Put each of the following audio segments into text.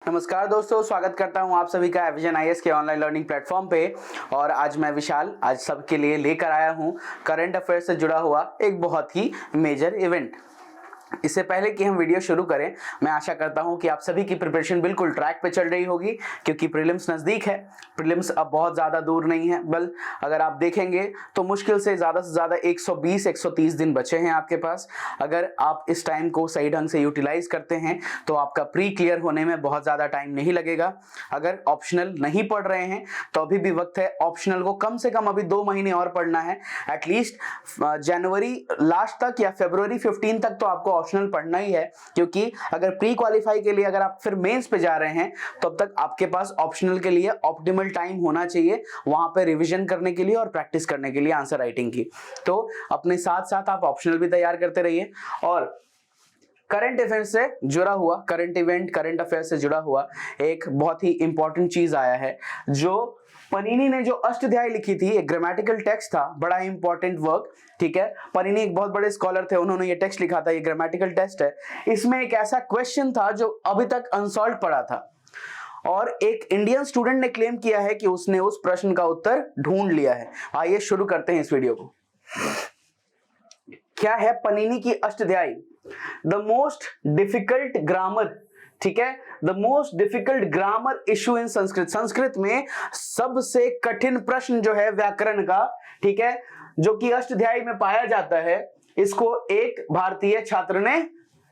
नमस्कार दोस्तों, स्वागत करता हूं आप सभी का एविजन आईएएस के ऑनलाइन लर्निंग प्लेटफॉर्म पे। और आज मैं विशाल आज सबके लिए लेकर आया हूं करंट अफेयर से जुड़ा हुआ एक बहुत ही मेजर इवेंट। इससे पहले कि हम वीडियो शुरू करें, मैं आशा करता हूं कि आप सभी की प्रिपरेशन बिल्कुल ट्रैक पे चल रही होगी, क्योंकि प्रीलिम्स नजदीक है। प्रीलिम्स अब बहुत ज्यादा दूर नहीं है, बल अगर आप देखेंगे तो मुश्किल से ज्यादा 120-130 दिन बचे हैं आपके पास। अगर आप इस टाइम को सही ढंग से यूटिलाइज करते हैं तो आपका प्री क्लियर होने में बहुत ज्यादा टाइम नहीं लगेगा। अगर ऑप्शनल नहीं पढ़ रहे हैं तो अभी भी वक्त है। ऑप्शनल को कम से कम अभी 2 महीने और पढ़ना है, एटलीस्ट जनवरी लास्ट तक या फरवरी 15 तक तो आपको ऑप्शनल पढ़ना ही है। क्योंकि अगर प्री क्वालिफाई के लिए अगर आप फिर मेंस पे जा रहे हैं तो अब तक आपके पास ऑप्शनल के लिए ऑप्टिमल टाइम होना चाहिए, वहां पे रिवीजन करने के लिए और प्रैक्टिस करने के लिए आंसर राइटिंग की। तो अपने साथ साथ आप ऑप्शनल भी तैयार करते रहिए। और करंट अफेयर से जुड़ा हुआ करंट अफेयर से जुड़ा हुआ एक बहुत ही इंपॉर्टेंट चीज आया है। जो पनीनी ने जो अष्टध्यायी लिखी थी, एक ग्रामेटिकल टेक्स्ट था, बड़ा इंपॉर्टेंट वर्क। ठीक है, पनीनी एक बहुत बड़े स्कॉलर थे, उन्होंने ये टेक्स्ट लिखा था, ये ग्रामेटिकल टेस्ट है। इसमें एक ऐसा क्वेश्चन था जो अभी तक अनसॉल्व पड़ा था, और एक इंडियन स्टूडेंट ने क्लेम किया है कि उसने उस प्रश्न का उत्तर ढूंढ लिया है। आइए शुरू करते हैं इस वीडियो को। क्या है पनीनी की Ashtadhyayi? The most difficult grammar, ठीक है, the most difficult grammar issue in Sanskrit. Sanskrit में सबसे कठिन प्रश्न जो है व्याकरण का, ठीक है, जो कि अष्टध्यायी में पाया जाता है, इसको एक भारतीय छात्र ने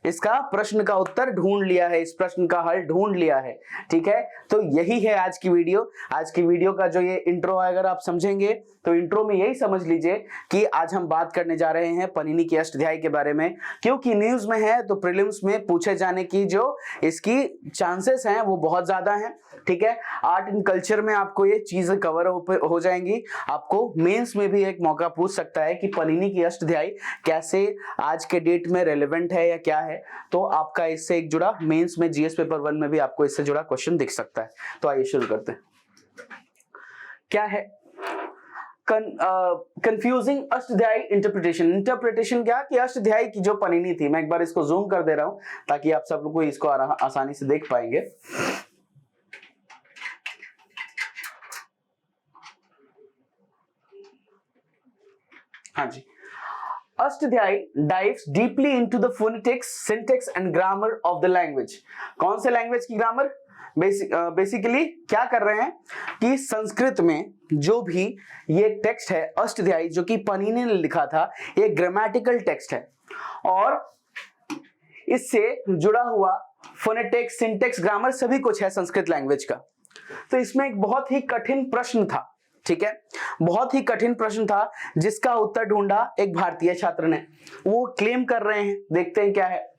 इसका प्रश्न का उत्तर ढूंढ लिया है, इस प्रश्न का हल ढूंढ लिया है। ठीक है, तो यही है आज की वीडियो। आज की वीडियो का जो ये इंट्रो है, अगर आप समझेंगे तो इंट्रो में यही समझ लीजिए कि आज हम बात करने जा रहे हैं पनीनी की अष्टध्यायी के बारे में। क्योंकि न्यूज में है तो प्रीलिम्स में पूछे जाने की जो इसकी चांसेस हैं वो बहुत ज्यादा हैं। ठीक है, आर्ट एंड कल्चर में आपको ये चीजें कवर हो जाएंगी। आपको मेंस में भी एक मौका पूछ सकता है कि पनीनी की अष्टध्यायी कैसे आज के डेट में रेलेवेंट है या क्या है। तो आपका इससे एक जुड़ा मेंस में जीएस पेपर 1 में भी आपको इससे जुड़ा क्वेश्चन दिख सकता है। तो आइए शुरू करते हैं। क्या है कंफ्यूजिंग अष्टध्यायी इंटरप्रिटेशन? क्या कि अष्टध्यायी की जो पनीनी थी, मैं एक बार इसको जूम कर दे रहा हूं ताकि आप सब लोग इसको आसानी से देख पाएंगे। हाँ जी, Ashtadhyayi dives deeply into the phonetics, syntax and grammar of the language. कौन से लैंग्वेज की ग्रामर? बेसिकली क्या कर रहे हैं कि संस्कृत में जो भी ये टेक्स्ट है अष्टध्यायी, जो कि पनीनी ने लिखा था, ये ग्रामेटिकल टेक्स्ट है और इससे जुड़ा हुआ फोनेटिक्स, सिंटैक्स, ग्रामर सभी कुछ है संस्कृत लैंग्वेज का। तो इसमें एक बहुत ही कठिन प्रश्न था, ठीक है, बहुत ही कठिन प्रश्न था जिसका उत्तर ढूंढा एक भारतीय छात्र ने। वो क्लेम कर रहे हैं, देखते हैं क्या है।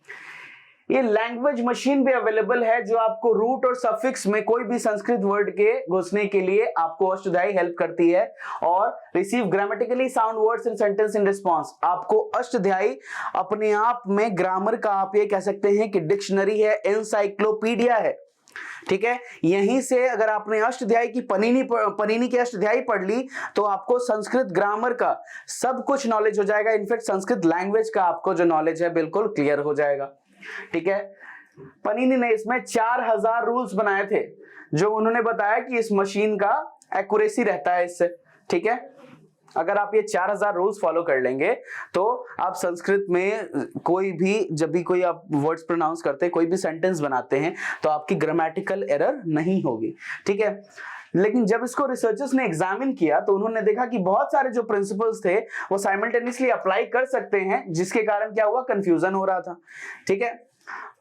ये लैंग्वेज मशीन भी अवेलेबल है जो आपको रूट और सफिक्स में कोई भी संस्कृत वर्ड के घुसने के लिए आपको अष्टध्यायी हेल्प करती है। और receive grammatically sound words in sentence in response, आपको अष्टध्यायी अपने आप में ग्रामर का आप ये कह सकते हैं कि डिक्शनरी है, एनसाइक्लोपीडिया है। ठीक है, यहीं से अगर आपने अष्टध्यायी की पनीनी की अष्टध्यायी पढ़ ली तो आपको संस्कृत ग्रामर का सब कुछ नॉलेज हो जाएगा। इनफैक्ट संस्कृत लैंग्वेज का आपको जो नॉलेज है बिल्कुल क्लियर हो जाएगा। ठीक है, पनीनी ने इसमें 4000 रूल्स बनाए थे, जो उन्होंने बताया कि इस मशीन का एक्यूरेसी रहता है इससे। ठीक है, अगर आप ये 4000 रूल्स फॉलो कर लेंगे तो आप संस्कृत में कोई भी, जब भी कोई आप वर्ड्स प्रोनाउंस करते हैं, कोई भी सेंटेंस बनाते हैं, तो आपकी ग्रामेटिकल एरर नहीं होगी। ठीक है, लेकिन जब इसको रिसर्चर्स ने एग्जामिन किया तो उन्होंने देखा कि बहुत सारे जो प्रिंसिपल्स थे वो साइमल्टेनियसली अप्लाई कर सकते हैं, जिसके कारण क्या हुआ, कंफ्यूजन हो रहा था। ठीक है,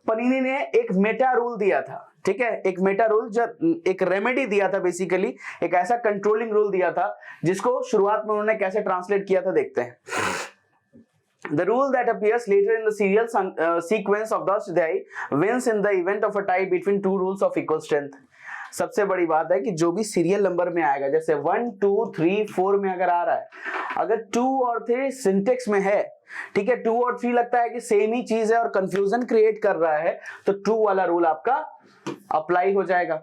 पनीनी ने एक मेटा रूल दिया था। ठीक है, एक मेटा रूल, जो एक रेमेडी दिया था, बेसिकली एक ऐसा कंट्रोलिंग रूल दिया था जिसको शुरुआत में उन्होंने कैसे ट्रांसलेट किया था, देखते हैं। The rule that appears later in the serial sequence of the Ashtadhyayi wins in the event of a tie between two rules of equal strength. सबसे बड़ी बात है कि जो भी सीरियल नंबर में आएगा, जैसे 1, 2, 3, 4 में अगर आ रहा है, अगर 2 और 3 सिंटेक्स में है, ठीक है, 2 और 3 लगता है कि सेम ही चीज है और कंफ्यूजन क्रिएट कर रहा है, तो 2 वाला रूल आपका अप्लाई हो जाएगा।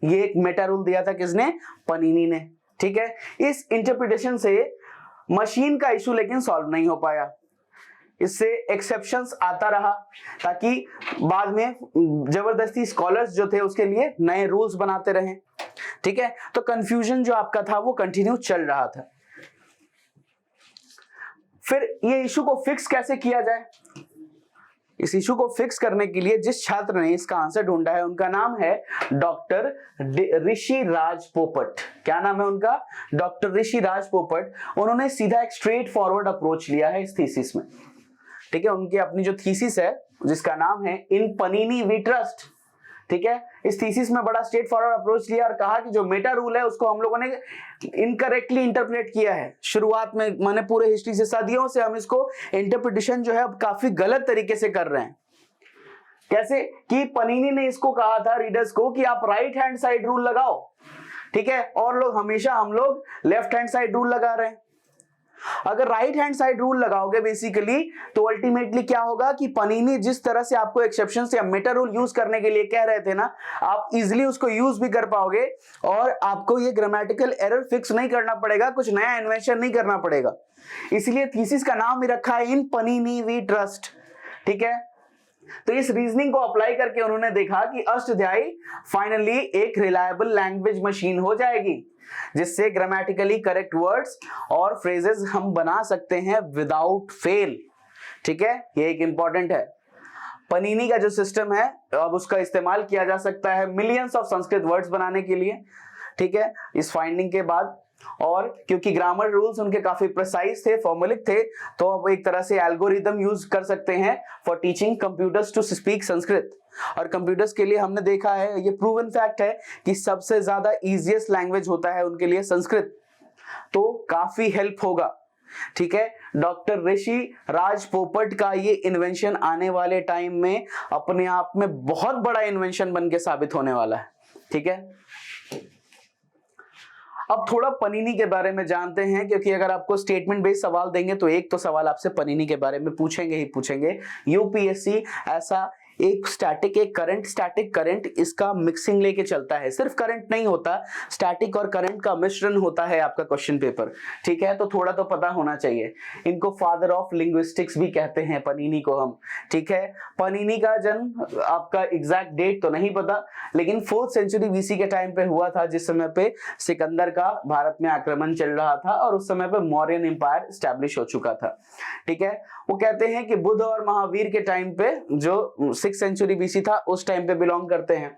ये एक मेटा रूल दिया था किसने? पनीनी ने। ठीक है, इस इंटरप्रिटेशन से मशीन का इशू लेकिन सॉल्व नहीं हो पाया। इससे एक्सेप्शंस आता रहा, ताकि बाद में जबरदस्ती स्कॉलर्स जो थे उसके लिए नए रूल्स बनाते रहे। ठीक है, तो कंफ्यूजन जो आपका था वो कंटिन्यू चल रहा था। फिर ये इशू को फिक्स कैसे किया जाए? इस इशू को फिक्स करने के लिए जिस छात्र ने इसका आंसर ढूंढा है उनका नाम है डॉक्टर ऋषिराज पोपट। क्या नाम है उनका? डॉक्टर ऋषिराज पोपट। उन्होंने सीधा एक स्ट्रेट फॉरवर्ड अप्रोच लिया है इस थीसिस में। ठीक है, उनकी अपनी जो थीसिस है जिसका नाम है इन पनीनी वी ट्रस्ट। ठीक है, इस थीसिस में बड़ा स्ट्रेट फॉरवर्ड अप्रोच लिया और कहा कि जो मेटा रूल है उसको हम लोगों ने इनकरेक्टली इंटरप्रेट किया है। शुरुआत में माने पूरे हिस्ट्री से सदियों से हम इसको इंटरप्रिटेशन जो है अब काफी गलत तरीके से कर रहे हैं। कैसे कि पनीनी ने इसको कहा था रीडर्स को कि आप राइट हैंड साइड रूल लगाओ। ठीक है, और हम लोग लेफ्ट हैंड साइड रूल लगा रहे हैं। अगर राइट हैंड साइड रूल लगाओगे बेसिकली तो अल्टीमेटली क्या होगा कि पनीनी जिस तरह से आपको एक्सेप्शंस या मेटा रूल यूज करने के लिए कह रहे थे ना, आप इजीली उसको यूज भी कर पाओगे और आपको ये ग्रामेटिकल एरर फिक्स नहीं करना पड़ेगा, कुछ नया इन्वेंशन नहीं करना पड़ेगा। इसलिए थीसिस का नाम ही रखा है इन पनीनी वी ट्रस्ट। ठीक है, तो इस रीजनिंग को अप्लाई करके उन्होंने देखा कि अष्टध्यायी फाइनली एक रिलायबल लैंग्वेज मशीन हो जाएगी जिससे ग्रामेटिकली करेक्ट वर्ड्स और फ्रेजेस हम बना सकते हैं विदाउट फेल। ठीक है, ये एक इंपॉर्टेंट है। पनीनी का जो सिस्टम है अब उसका इस्तेमाल किया जा सकता है मिलियंस ऑफ संस्कृत वर्ड्स बनाने के लिए। ठीक है, इस फाइंडिंग के बाद, और क्योंकि ग्रामर रूल्स उनके काफी प्रिसाइज थे, फॉर्मुलिक थे, तो अब एक तरह से एल्गोरिदम यूज कर सकते हैं for teaching computers to speak Sanskrit. और कंप्यूटर्स के लिए हमने देखा है, ये प्रूवन फैक्ट है कि सबसे ज्यादा इजीएस्ट लैंग्वेज होता है उनके लिए संस्कृत, तो काफी हेल्प होगा। ठीक है, डॉक्टर ऋषि राज पोपट का ये इन्वेंशन आने वाले टाइम में अपने आप में बहुत बड़ा इन्वेंशन बन के साबित होने वाला है। ठीक है, अब थोड़ा पनीनी के बारे में जानते हैं, क्योंकि अगर आपको स्टेटमेंट बेस्ड सवाल देंगे तो एक तो सवाल आपसे पनीनी के बारे में पूछेंगे ही पूछेंगे। यूपीएससी ऐसा एक स्टैटिक एक करंट, स्टैटिक करंट इसका मिक्सिंग लेके चलता है। सिर्फ करंट नहीं होता, स्टैटिक और करंट का मिश्रण होता है आपका क्वेश्चन पेपर। ठीक है, तो थोड़ा तो पता होना चाहिए। इनको फादर ऑफ लिंग्विस्टिक्स भी कहते हैं पनीनी को हम। ठीक है, पनीनी का जन्म आपका एग्जैक्ट डेट तो नहीं पता, लेकिन 4th सेंचुरी बीसी के टाइम पे हुआ था, जिस समय पे सिकंदर का भारत में आक्रमण चल रहा था और उस समय पे मौर्यन एम्पायर स्टैब्लिश हो चुका था। ठीक है, वो कहते हैं कि बुद्ध और महावीर के टाइम पे जो 6th सेंचुरी बीसी था उस टाइम पे बिलोंग करते हैं।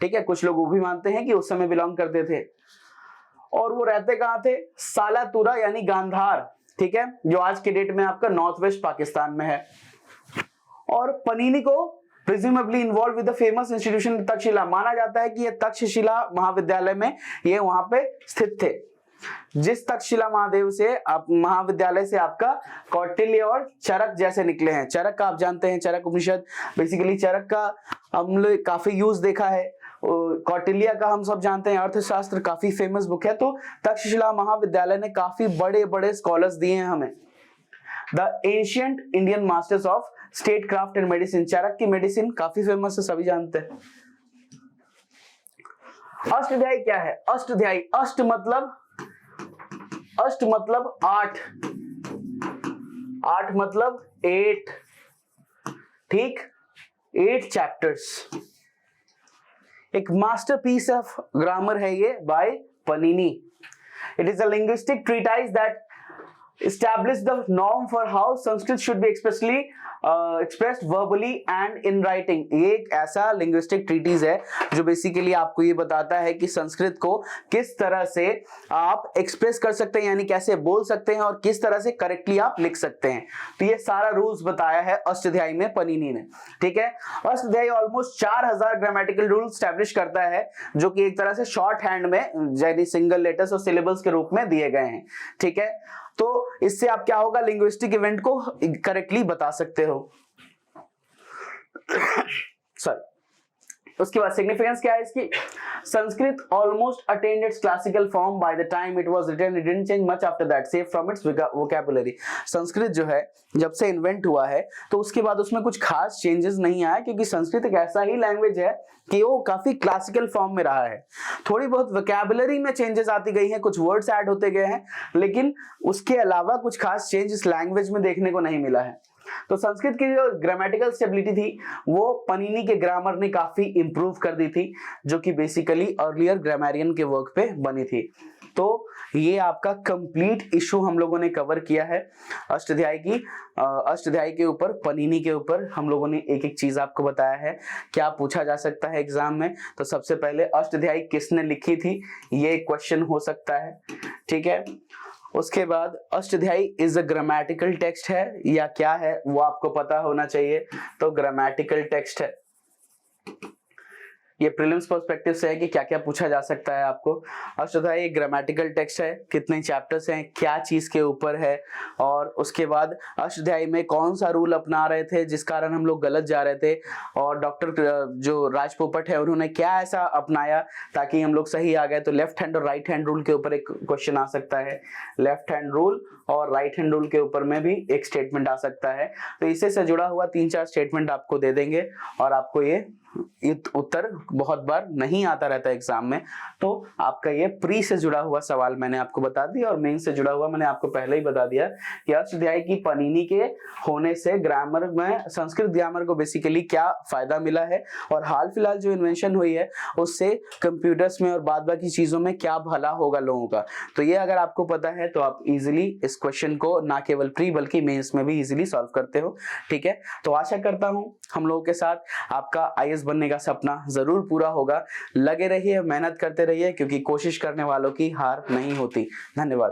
ठीक है, कुछ लोग वो भी मानते हैं कि उस समय बिलोंग करते थे। और वो रहते कहां थे? सालातुरा यानी गांधार। ठीक है, जो आज के डेट में आपका नॉर्थ वेस्ट पाकिस्तान में है। और पनीनी को presumably involve with the famous institution Takshashila, माना जाता है कि ये तक्षशिला महाविद्यालय में ये वहां पे स्थित थे। जिस तक्षशिला महादेव से आप महाविद्यालय से आपका कौटिल्य और चरक जैसे निकले हैं। चरक का आप जानते हैं, चरक उपनिषद, बेसिकली चरक का हम लोग काफी यूज देखा है। कौटिल्य का हम सब जानते हैं, अर्थशास्त्र काफी फेमस बुक है। तो तक्षशिला महाविद्यालय ने काफी बड़े बड़े स्कॉलर्स दिए हैं हमें। The ancient Indian masters of statecraft and medicine, Charak की मेडिसिन काफी फेमस है, सभी जानते हैं। अष्टाध्यायी क्या है? अष्टाध्यायी, अष्ट मतलब 8, 8 मतलब 8। ठीक, 8 चैप्टर्स। एक मास्टरपीस ऑफ ग्रामर है ये by Panini. It is a linguistic treatise that established the norm for how Sanskrit should be expressed verbally and in writing। ये एक ऐसा लिंग्विस्टिक ट्रीटीज है जो बेसिकली आपको ये बताता है कि संस्कृत को किस तरह से आप एक्सप्रेस कर सकते हैं, यानी कैसे बोल सकते हैं और किस तरह से करेक्टली आप लिख सकते हैं। तो ये सारा रूल्स बताया है अष्टाध्यायी में पनीनी ने। ठीक है, Ashtadhyayi almost 4000 grammatical rule establish करता है, जो कि एक तरह से शॉर्ट हैंड में यानी सिंगल लेटर्स और सिलेबल्स के रूप में दिए गए हैं। ठीक है, तो इससे आप क्या होगा, लिंग्विस्टिक इवेंट को करेक्टली बता सकते हो। सॉरी, उसके बाद सिग्निफिकेंस क्या है इसकी? Sanskrit almost attained its classical form by the time it was written, it didn't change much after that save from its vocabulary. Sanskrit जो है जब से इन्वेंट हुआ है तो उसके बाद उसमें कुछ खास चेंजेस नहीं आया, क्योंकि संस्कृत एक ऐसा ही लैंग्वेज है कि वो काफी क्लासिकल फॉर्म में रहा है। थोड़ी बहुत वोकैबुलरी में चेंजेस आती गई हैं, कुछ वर्ड्स ऐड होते गए हैं, लेकिन उसके अलावा कुछ खास चेंज इस लैंग्वेज में देखने को नहीं मिला है। तो संस्कृत की जो ग्रामेटिकल स्टेबिलिटी थी वो पनीनी के ग्रामर ने काफी इंप्रूव कर दी थी, जो कि बेसिकली अर्लियर ग्रामेरियन के वर्क पे बनी थी। तो ये आपका कंप्लीट इशू हम लोगों ने कवर किया है अष्टाध्यायी की। अष्टाध्यायी के ऊपर, पनीनी के ऊपर हम लोगों ने एक एक चीज आपको बताया है, क्या पूछा जा सकता है एग्जाम में। तो सबसे पहले अष्टाध्यायी किसने लिखी थी, ये क्वेश्चन हो सकता है, ठीक है। उसके बाद Ashtadhyayi is a grammatical text है या क्या है, वो आपको पता होना चाहिए। तो ग्रामेटिकल टेक्स्ट है। ये प्रीलिम्स पर्सपेक्टिव से है कि क्या क्या पूछा जा सकता है आपको। अष्टाध्यायी एक ग्रामेटिकल टेक्स्ट है, कितने चैप्टर्स हैं, क्या चीज के ऊपर है, और उसके बाद अष्टाध्यायी में कौन सा रूल अपना रहे थे जिस कारण हम लोग गलत जा रहे थे, और डॉक्टर जो राज पोपट है उन्होंने क्या ऐसा अपनाया ताकि हम लोग सही आ गए। तो लेफ्ट हैंड और राइट हैंड रूल के ऊपर एक क्वेश्चन आ सकता है, लेफ्ट हैंड रूल और राइट हैंड रूल के ऊपर में भी एक स्टेटमेंट आ सकता है। तो इससे से जुड़ा हुआ 3-4 स्टेटमेंट आपको दे देंगे, और आपको ये उत्तर बहुत बार नहीं आता रहता एग्जाम में। तो आपका ये प्री से जुड़ा हुआ सवाल मैंने आपको बता दिया, और मेन से जुड़ा हुआ मैंने आपको पहले ही बता दिया कि अष्टाध्यायी की पनीनी के होने से ग्रामर में, संस्कृत ग्रामर को बेसिकली क्या फायदा मिला है, और हाल फिलहाल जो इन्वेंशन हुई है उससे कंप्यूटर्स में और बाद बाकी चीजों में क्या भला होगा लोगों का। तो ये अगर आपको पता है तो आप इजिली इस क्वेश्चन को ना केवल प्री बल्कि मेंस में भी इजिली सॉल्व करते हो, ठीक है। तो आशा करता हूं हम लोगों के साथ आपका आईएएस बनने का सपना जरूर पूरा होगा। लगे रहिए, मेहनत करते रहिए, क्योंकि कोशिश करने वालों की हार नहीं होती। धन्यवाद।